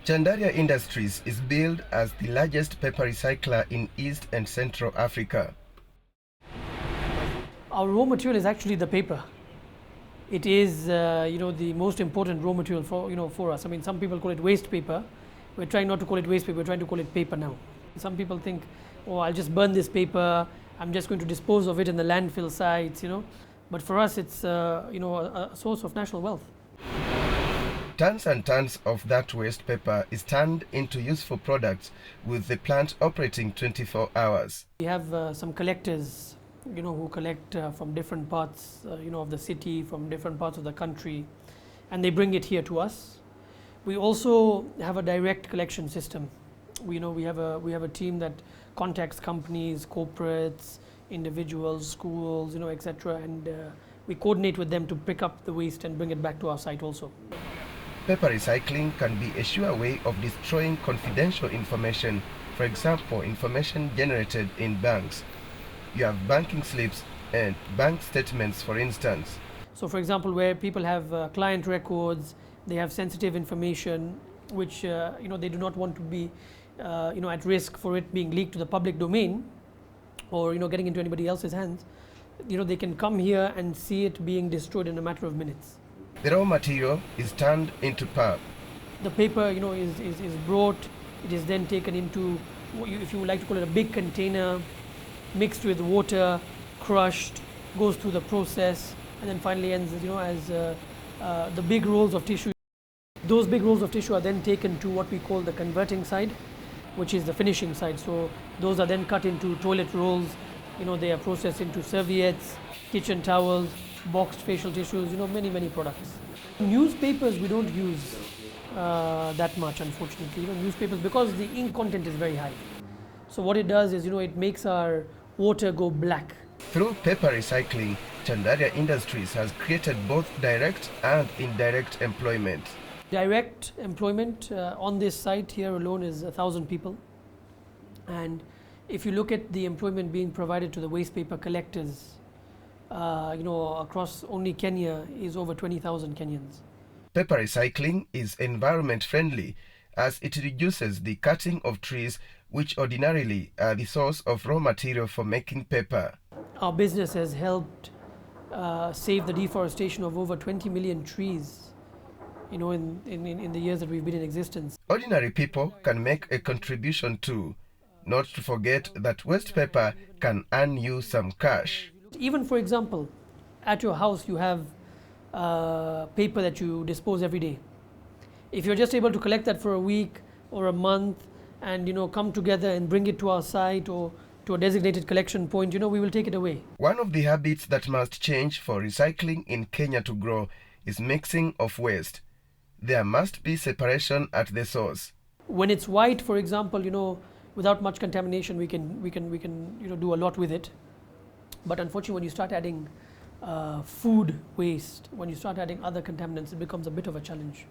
Chandaria Industries is billed as the largest paper recycler in East and Central Africa. Our raw material is actually the paper. It is, the most important raw material for us. I mean, some people call it waste paper. We're trying not to call it waste paper. We're trying to call it paper now. Some people think, oh, I'll just burn this paper. I'm just going to dispose of it in the landfill sites. But for us, it's a source of national wealth. Tons and tons of that waste paper is turned into useful products, with the plant operating 24 hours. We have some collectors, who collect from different parts, of the city, from different parts of the country, and they bring it here to us. We also have a direct collection system. We have a team that contacts companies, corporates, individuals, schools, etc., and we coordinate with them to pick up the waste and bring it back to our site also. Paper recycling can be a sure way of destroying confidential information, for example, information generated in banks. You have banking slips and bank statements, for instance. So, for example, where people have client records, they have sensitive information, which they do not want to be at risk for it being leaked to the public domain, or getting into anybody else's hands. They can come here and see it being destroyed in a matter of minutes. The raw material is turned into pulp. The paper, is brought. It is then taken into, if you would like to call it, a big container, mixed with water, crushed, goes through the process, and then finally ends, as the big rolls of tissue. Those big rolls of tissue are then taken to what we call the converting side, which is the finishing side. So those are then cut into toilet rolls. They are processed into serviettes, kitchen towels, boxed facial tissues, many products. Newspapers we don't use that much, unfortunately. Newspapers, because the ink content is very high. So what it does is, it makes our water go black. Through paper recycling, Chandaria Industries has created both direct and indirect employment. Direct employment on this site here alone is 1,000 people. And if you look at the employment being provided to the waste paper collectors, across only Kenya, is over 20,000 Kenyans. Paper recycling is environment friendly, as it reduces the cutting of trees, which ordinarily are the source of raw material for making paper. Our business has helped save the deforestation of over 20 million trees, in the years that we've been in existence. Ordinary people can make a contribution too, not to forget that waste paper can earn you some cash. Even, for example, at your house you have paper that you dispose every day. If you're just able to collect that for a week or a month and come together and bring it to our site or to a designated collection point, we will take it away. One of the habits that must change for recycling in Kenya to grow is mixing of waste. There must be separation at the source. When it's white, for example, without much contamination, we can do a lot with it. But unfortunately, when you start adding food waste, when you start adding other contaminants, it becomes a bit of a challenge.